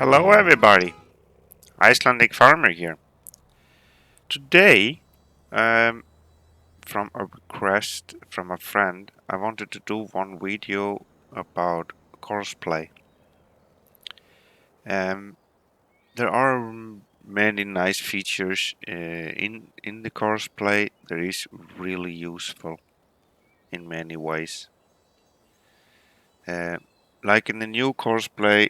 Hello everybody, Icelandic Farmer here. Today, from a request from a friend, I wanted to do one video about Courseplay. There are many nice features in the Courseplay that is really useful in many ways. Like in the new Courseplay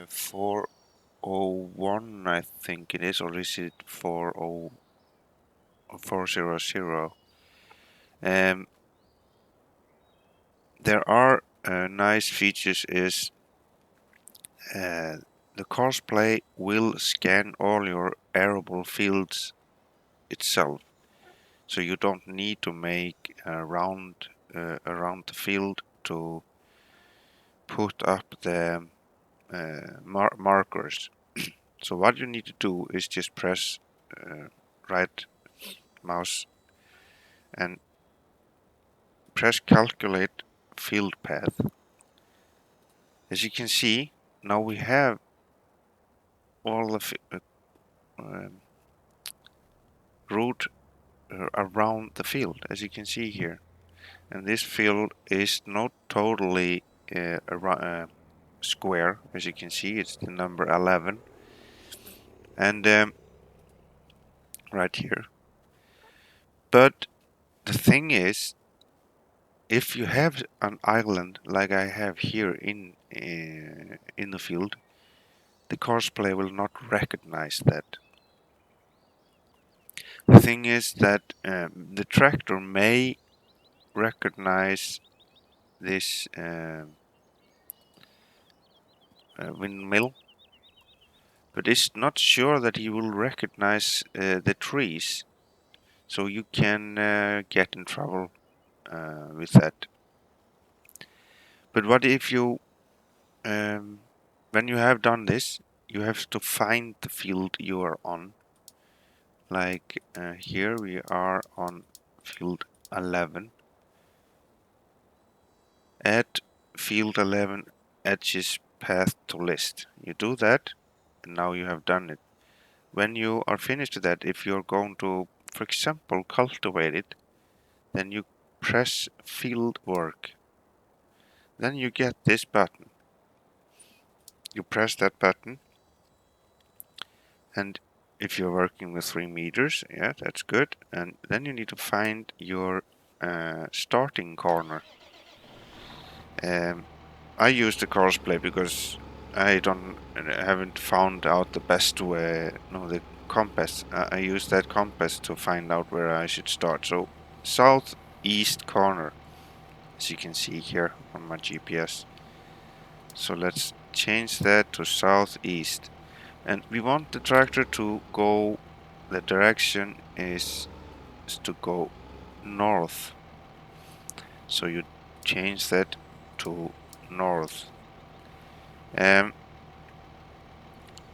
401, I think it is, or is it 400? There are nice features is uh, the Courseplay will scan all your arable fields itself, so you don't need to make around the field to put up the markers. So what you need to do is just press right mouse and press calculate field path. As you can see, now we have all the route around the field, as you can see here. And this field is not totally square, as you can see, it's the number 11. And right here. But the thing is, if you have an island like I have here in the field, the Courseplay will not recognize that. The thing is that the tractor may recognize this windmill, but it's not sure that he will recognize the trees, so you can get in trouble with that. But what if you, when you have done this, you have to find the field you are on. Like here we are on field 11. Add field 11 edges path to list. You do that, and now you have done it. When you are finished with that, if you're going to, for example, cultivate it, then you press field work. Then you get this button. You press that button, and if you're working with 3 meters, yeah, that's good. And then you need to find your starting corner. I use the Courseplay because I haven't found out the best way. No, the compass. I use that compass to find out where I should start. So southeast corner, as you can see here on my GPS. So let's change that to southeast, and we want the tractor to go. The direction is to go north. So you change that to north.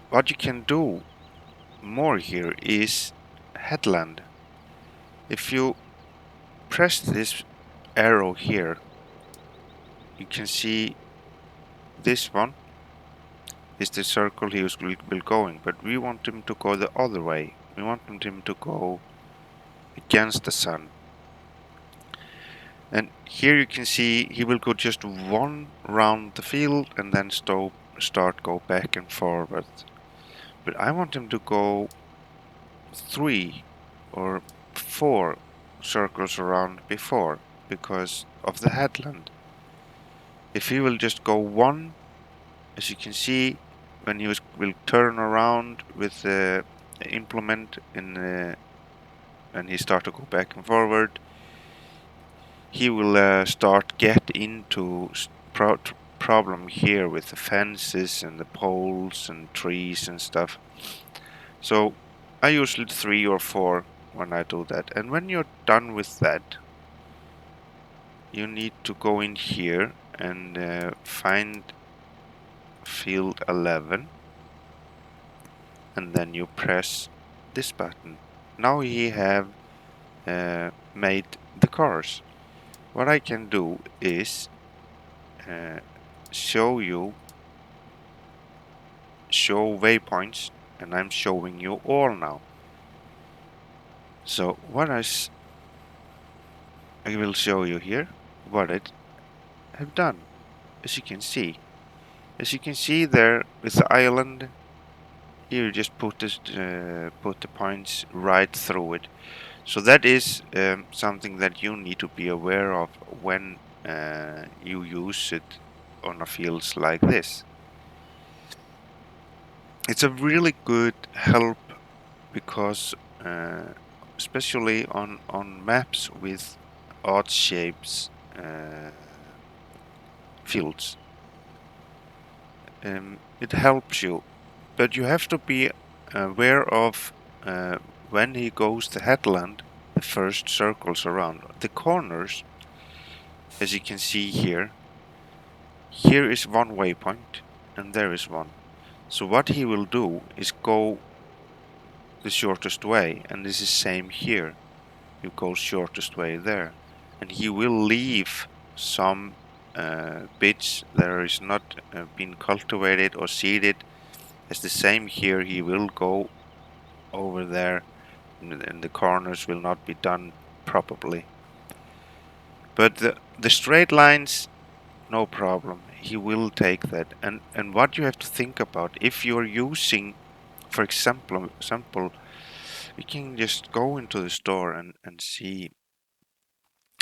What you can do more here is headland. If you press this arrow here, you can see this one is the circle he will going, but we want him to go the other way. We want him to go against the sun. And here you can see he will go just one round the field and then go back and forward. But I want him to go 3 or 4 circles around before, because of the headland. If he will just go 1, as you can see, when he will turn around with the implement and he start to go back and forward, he will start get into problem here with the fences and the poles and trees and stuff. So I usually 3 or 4 when I do that. And when you're done with that, you need to go in here and find field 11, and then you press this button. Now he have made the cars. What I can do is show you show waypoints, and I'm showing you all now. So what I will show you here what I have done. As you can see, there with the island, you just put the points right through it. So that is something that you need to be aware of when you use it on a fields like this. It's a really good help because especially on maps with odd shapes fields, it helps you, but you have to be aware of when he goes to headland, the first circles around the corners. As you can see here, is one waypoint and there is one. So what he will do is go the shortest way, and this is same here. You go shortest way there, and he will leave some bits that is not been cultivated or seeded. As the same here, he will go over there, and the corners will not be done properly. But the straight lines, no problem. He will take that. And what you have to think about, if you're using, for example, you can just go into the store and see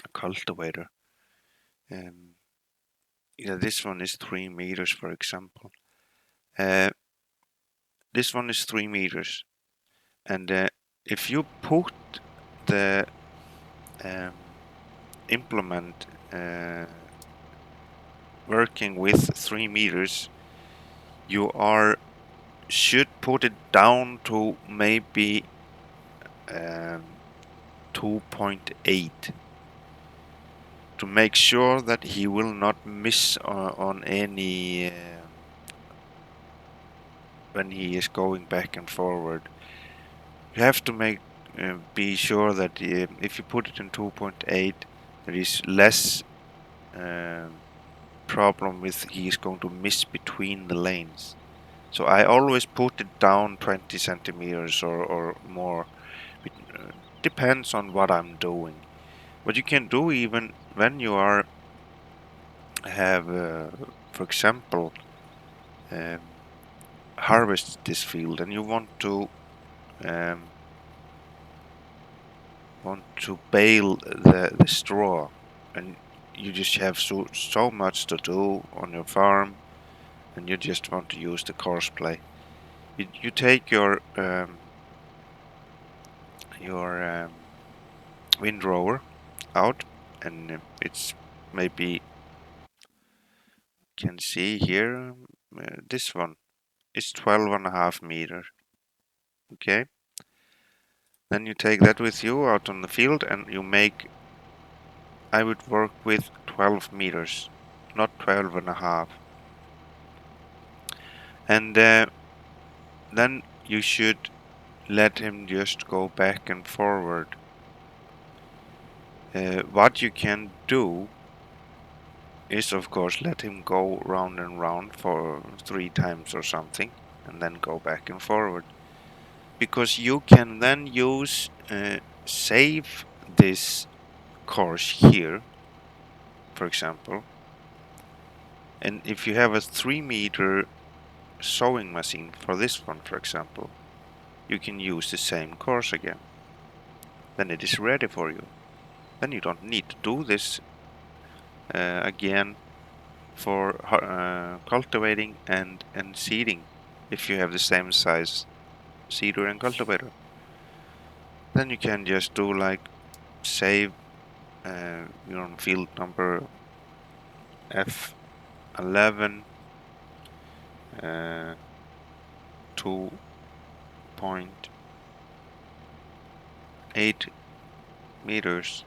a cultivator. Yeah, this one is 3 meters, for example. This one is 3 meters. And if you put the implement working with 3 meters, you should put it down to maybe 2.8 to make sure that he will not miss on any when he is going back and forward. You have to be sure that if you put it in 2.8, there is less problem with he is going to miss between the lanes. So I always put it down 20 centimeters or more. It depends on what I'm doing. What you can do even when you have, for example, harvest this field and you um, want to bale the straw, and you just have so much to do on your farm, and you just want to use the Courseplay. You take your windrower out, and it's maybe can see here this one is 12.5 meters. Okay, then you take that with you out on the field and you make, I would work with 12 meters, not 12.5. And then you should let him just go back and forward. What you can do is, of course, let him go round and round for 3 times or something, and then go back and forward. Because you can then save this course here, for example. And if you have a 3-meter sewing machine for this one, for example, you can use the same course again. Then it is ready for you. Then you don't need to do this again for cultivating and seeding if you have the same size seeder and cultivator. Then you can just do like save you're on field number F11 2.8 meters,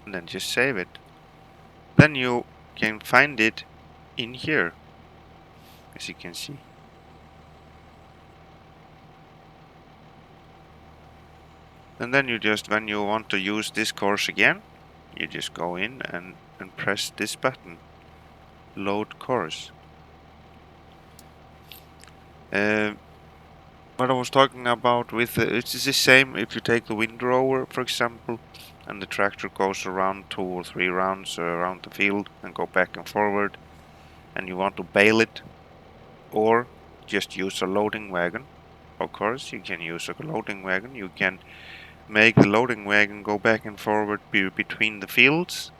and then just save it. Then you can find it in here, as you can see. And then you just, when you want to use this course again, you just go in and press this button, load course. What I was talking about with it's the same if you take the windrower, for example, and the tractor goes around 2 or 3 rounds around the field and go back and forward, and you want to bale it, or just use a loading wagon. Of course, you can use a loading wagon. You can make the loading wagon go back and forward between the fields,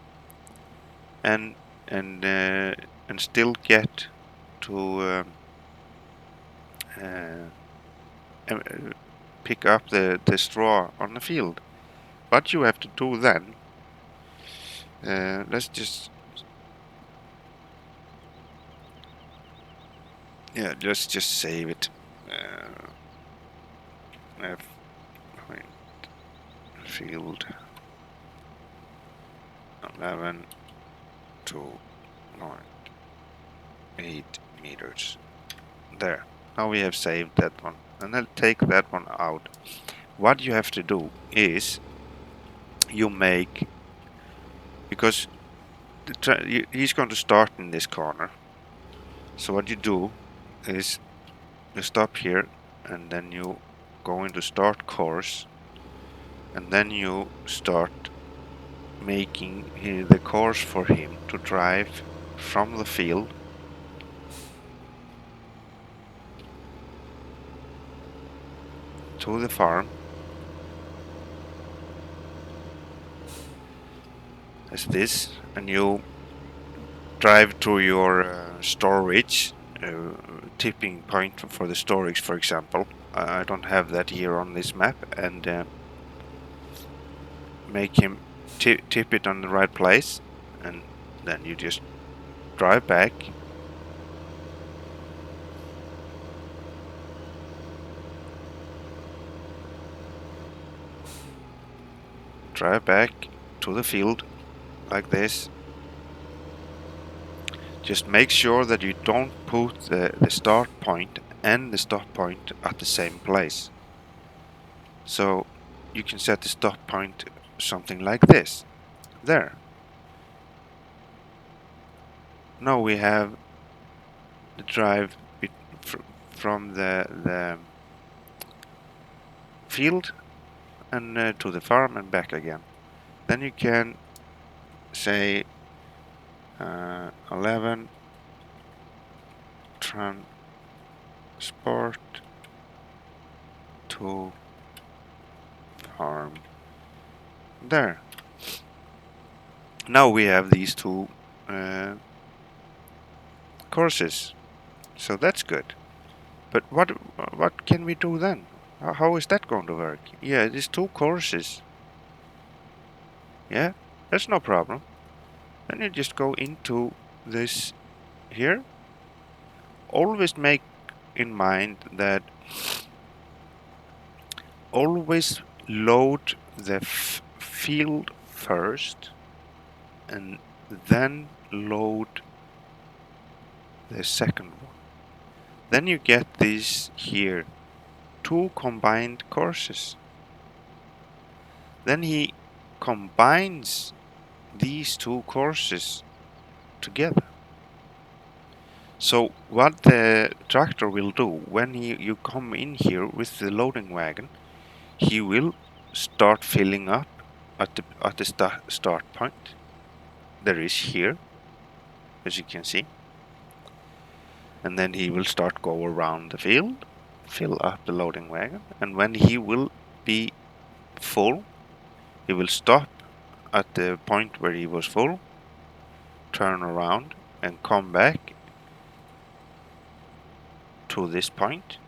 and and uh, and still get to uh, uh, pick up the straw on the field. What you have to do then, let's just, yeah, let's just save it. F field 11 to 8 meters. There. Now we have saved that one, and I'll take that one out. What you have to do is you make, because he's going to start in this corner. So what you do is you stop here, and then you go into start course, and then you start making the course for him to drive from the field to the farm, as this, and you drive to your storage tipping point for the storage, for example. I don't have that here on this map, and make him tip it on the right place, and then you just drive back, to the field like this. Just make sure that you don't put the start point and the stop point at the same place. So you can set the stop point something like this. There. Now we have the drive from the field and to the farm and back again. Then you can say 11 transport to farm. There. Now we have these two courses, so that's good. But what can we do then? How is that going to work? Yeah, it is 2 courses. Yeah, that's no problem. Then you just go into this here. Always make in mind that always load the field first, and then load the second one. Then you get these here 2 combined courses. Then he combines these 2 courses together. So what the tractor will do when you come in here with the loading wagon, he will start filling up at the start point. There is here, as you can see. And then he will start go around the field, fill up the loading wagon, and when he will be full, he will stop at the point where he was full, turn around and come back to this point,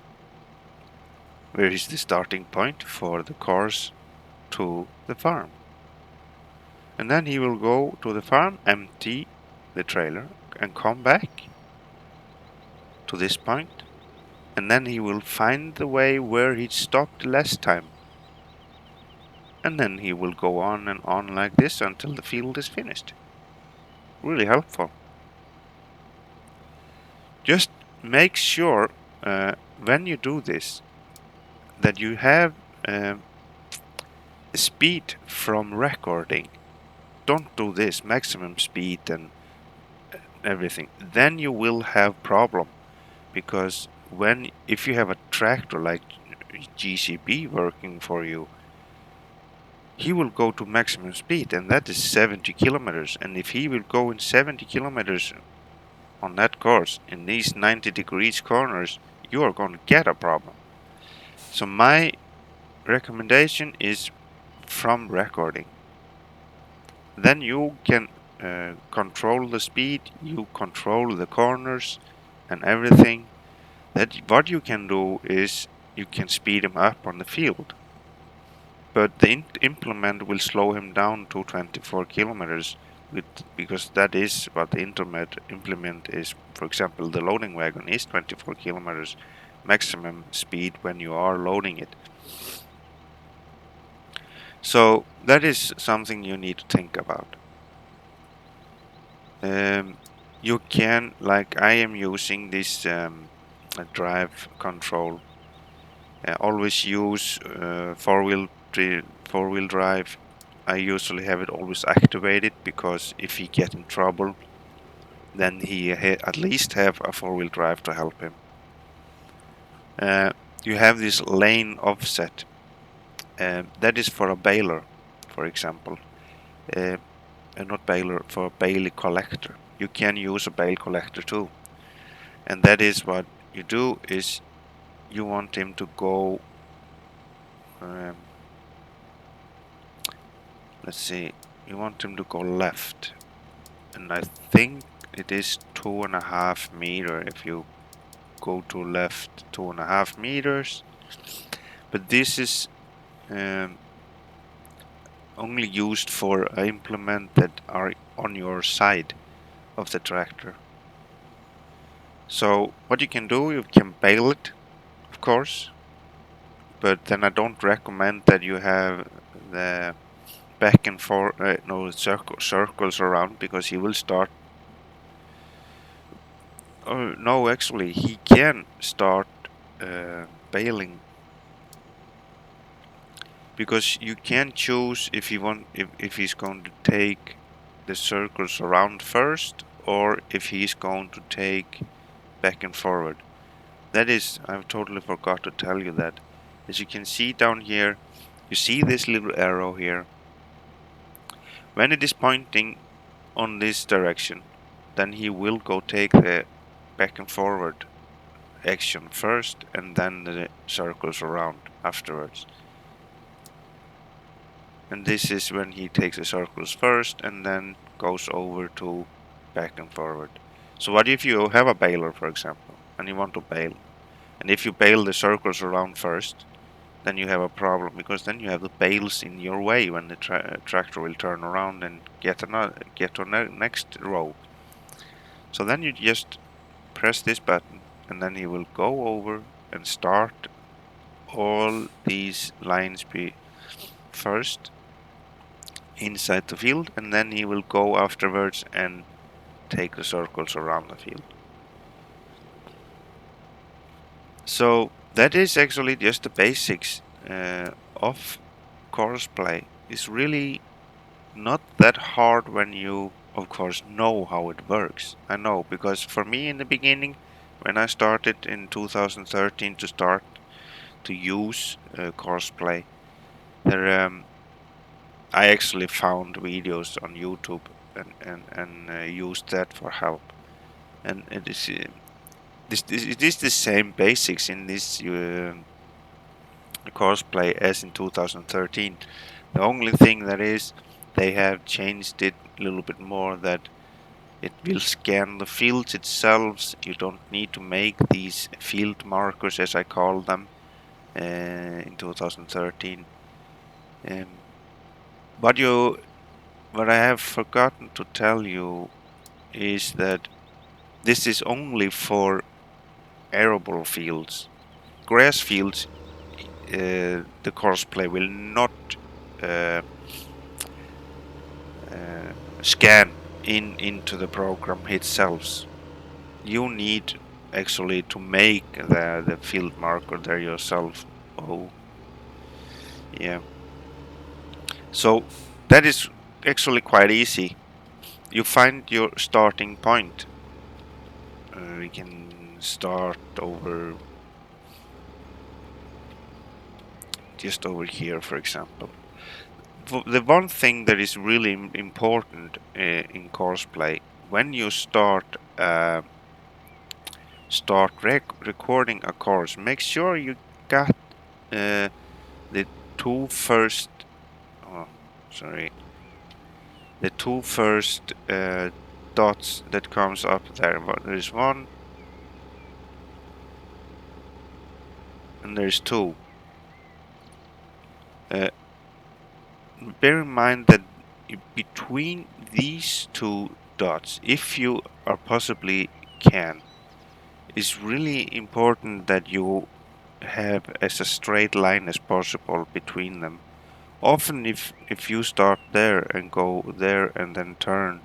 where is the starting point for the course to the farm. And then he will go to the farm, empty the trailer, and come back to this point, and then he will find the way where he stopped last time. And then he will go on and on like this until the field is finished. Really helpful. Just make sure when you do this that you have speed from recording. Don't do this maximum speed and everything. Then you will have problem, because if you have a tractor like GCB working for you, he will go to maximum speed, and that is 70 kilometers. And if he will go in 70 kilometers on that course in these 90 degrees corners, you are going to get a problem. So my recommendation is from recording. Then you can control the speed, you control the corners and everything. That what you can do is you can speed him up on the field, but the implement will slow him down to 24 kilometers because that is what the implement is. For example, the loading wagon is 24 kilometers maximum speed when you are loading it. So that is something you need to think about. You can, like I am using this drive control, always use four-wheel drive. I usually have it always activated because if he get in trouble, then he at least have a four-wheel drive to help him. You have this lane offset. That is for a baler, for example. Not baler, for a bale collector. You can use a bale collector too. And that is what you do is you want him to go, let's see, you want him to go left. And I think it is 2.5 meters if you go to left 2.5 meters. But this is only used for implement that are on your side of the tractor. So what you can do, you can bale it, of course, but then I don't recommend that you have the back and forth, circles around, because he will start. Oh no, actually, he can start bailing, because you can choose if if he's going to take the circles around first, or if he's going to take back and forward. That is, I've totally forgot to tell you that. As you can see down here, you see this little arrow here. When it is pointing on this direction, then he will go take the back and forward action first, and then the circles around afterwards. And this is when he takes the circles first and then goes over to back and forward. So what if you have a baler, for example, and you want to bale? And if you bale the circles around first, then you have a problem, because then you have the bales in your way when the tractor will turn around and get to the next row. So then you just press this button, and then he will go over and start all these lines first inside the field, and then he will go afterwards and take the circles around the field. So that is actually just the basics of Courseplay. It's really not that hard when you, of course, know how it works. I know, because for me in the beginning, when I started in 2013 to start to use Courseplay, there I actually found videos on YouTube and used that for help. And it is the same basics in this Courseplay as in 2013. The only thing that is, they have changed it a little bit more, that it will scan the fields itself. You don't need to make these field markers, as I call them, in 2013. What I have forgotten to tell you is that this is only for arable fields. Grass fields, the Courseplay will not uh, scan into the program itself. You need actually to make the field marker there yourself. Oh, yeah. So that is actually quite easy. You find your starting point. We can start over, just over here, for example. The one thing that is really important in Courseplay, when you start recording a course, make sure you got the two first. Oh, sorry, the two first dots that comes up there. There's one, and there's two. Bear in mind that between these two dots, if you are possibly can, it's really important that you have as a straight line as possible between them. Often if you start there and go there and then turn,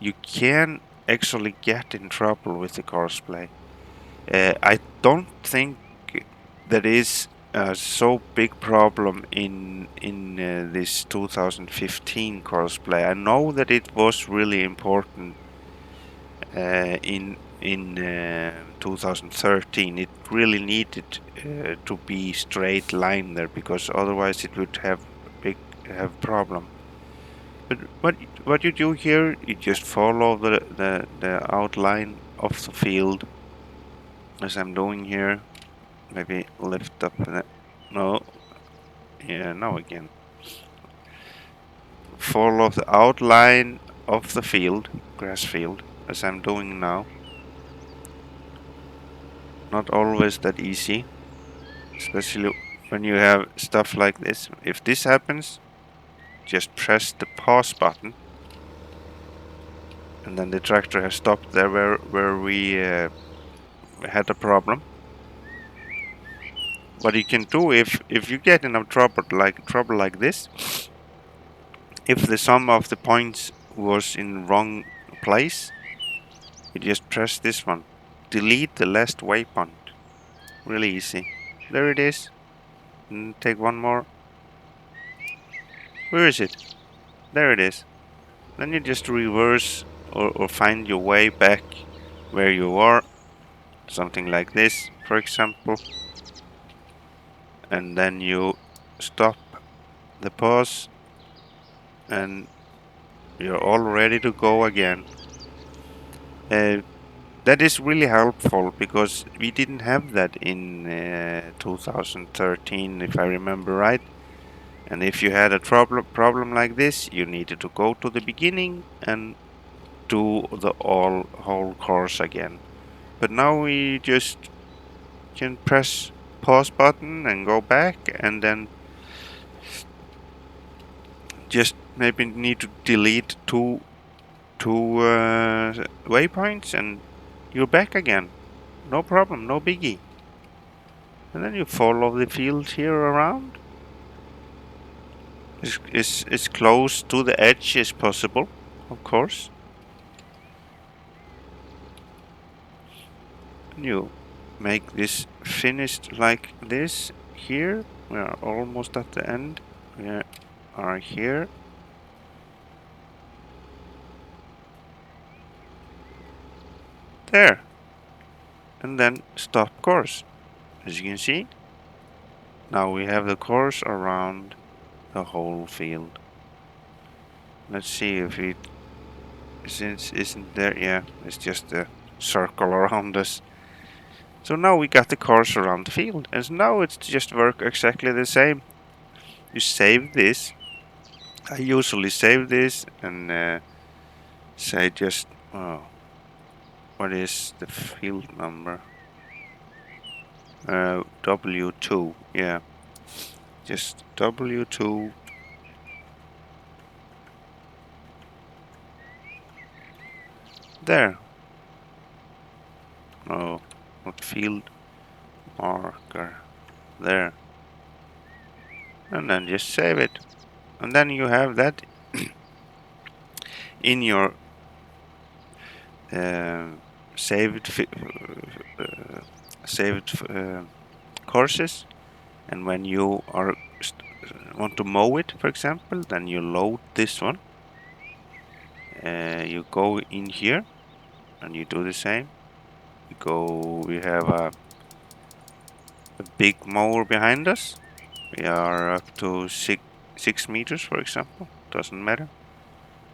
you can actually get in trouble with the Courseplay. I don't think that is a so big problem in this 2015 Courseplay. I know that it was really important in 2013. It really needed to be straight line there, because otherwise it would have problem. But what you do here, you just follow the outline of the field, as I'm doing here. Maybe lift up the, no, yeah, now again. Follow the outline of the field, grass field, as I'm doing now. Not always that easy, especially when you have stuff like this. If this happens, just press the pause button, and then the tractor has stopped there where we had a problem. What you can do if you get in a trouble like this, if the sum of the points was in wrong place, you just press this one. Delete the last waypoint. Really easy. There it is. And take one more. Where is it? There it is. Then you just reverse or find your way back where you are. Something like this, for example. And then you stop the pause and you're all ready to go again. That is really helpful, because we didn't have that in 2013, if I remember right. And if you had a problem like this, you needed to go to the beginning and do the whole course again. But now we just can press pause button and go back, and then just maybe need to delete two waypoints, and you're back again. No problem, no biggie. And then you follow the field here around. As close to the edge as possible, of course. And you make this finished like this here. We are almost at the end. We are here. There. And then stop course. As you can see, now we have the course around the whole field. Let's see if it isn't there. Yeah, it's just a circle around us. So now we got the course around the field, and now it's just work exactly the same. You save this. I usually save this and say just, oh, what is the field number? W2, yeah. Just W2. There. No, not field marker. There. And then just save it. And then you have that in your saved courses. And when you want to mow it, for example, then you load this one. You go in here and you do the same. We have a big mower behind us. We are up to 6 meters, for example. Doesn't matter.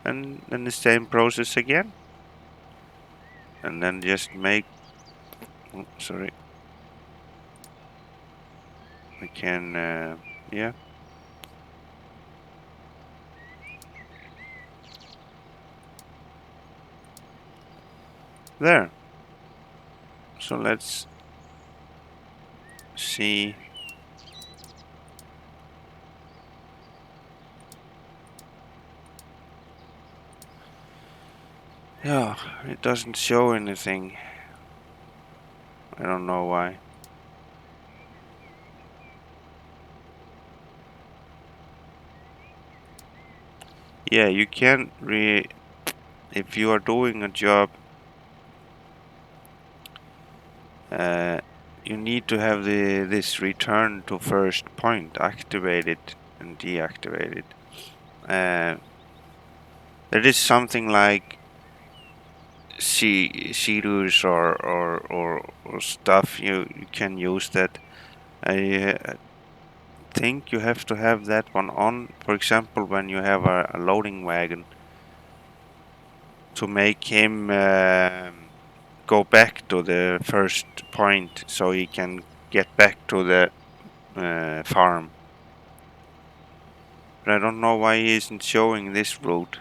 And then the same process again. And then just make. Oh, sorry. We can. Yeah. There. So let's see. Yeah, it doesn't show anything. I don't know why. Yeah, you can if you are doing a job, uh, you need to have this return to first point activated and deactivated. Uh, there is something like seeders or stuff you can use that. I think you have to have that one on. For example, when you have a loading wagon, to make him go back to the first point so he can get back to the farm. But I don't know why he isn't showing this route.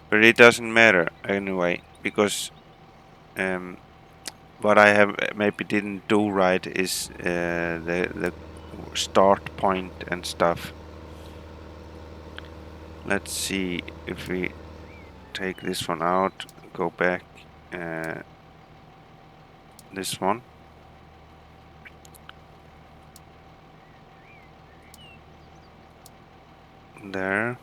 But it doesn't matter anyway, because um, what I have maybe didn't do right is the start point and stuff. Let's see if we take this one out, go back, this one. There.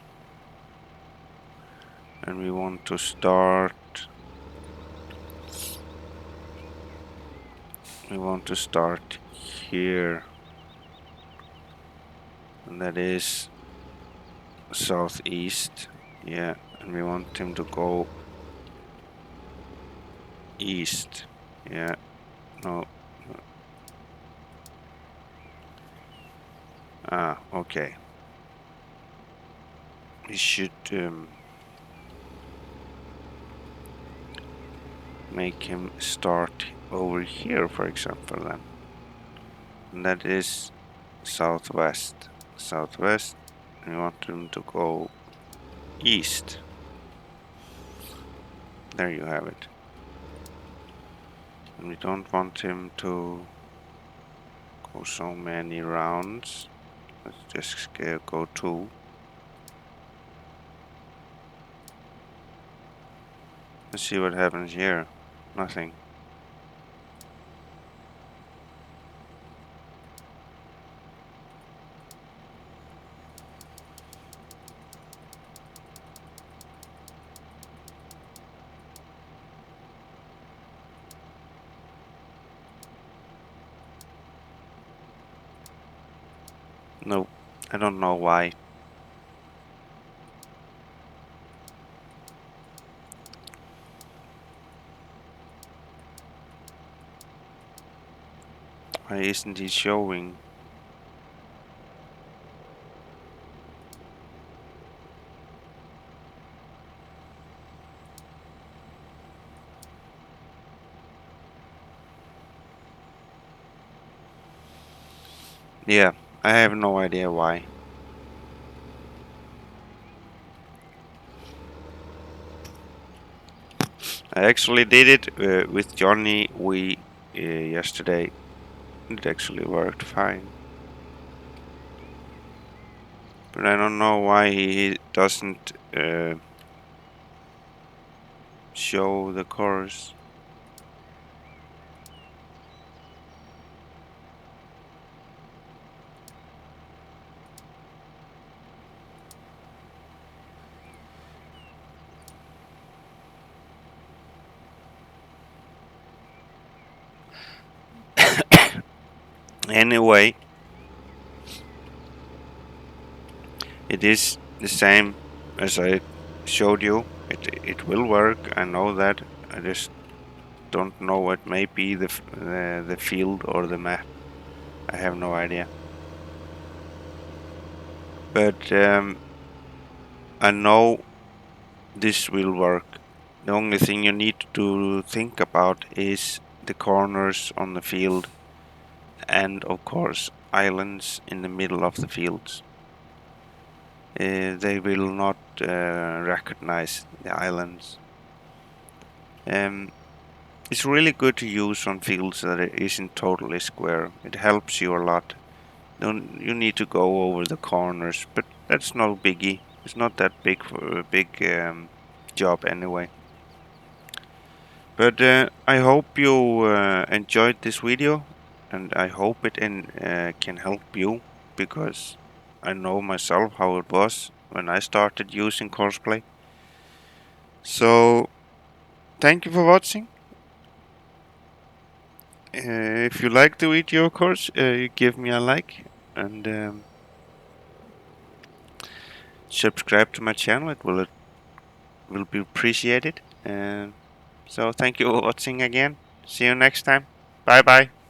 And we want to start here, and that is southeast. Yeah, and we want him to go east. Yeah, no. Okay. We should make him start over here, for example, then. And that is southwest. Southwest. We want him to go east. There you have it. And we don't want him to go so many rounds. Let's just go 2. Let's see what happens here. Nothing. No, I don't know why. Why isn't he showing? Yeah, I have no idea why. I actually did it with Johnny. We yesterday. It actually worked fine. But I don't know why he doesn't show the course. Anyway, it is the same as I showed you. It will work. I know that. I just don't know what may be the field or the map. I have no idea. But I know this will work. The only thing you need to think about is the corners on the field and of course islands in the middle of the fields. They will not recognize the islands. Um, it's really good to use on fields that it isn't totally square. It helps you a lot. You need to go over the corners, but that's no biggie. It's not that big for a big job anyway. But I hope you enjoyed this video, and I hope it can help you, because I know myself how it was when I started using Courseplay. So thank you for watching. If you like the video, of course, you give me a like and subscribe to my channel. It will be appreciated. So thank you for watching again. See you next time. Bye bye.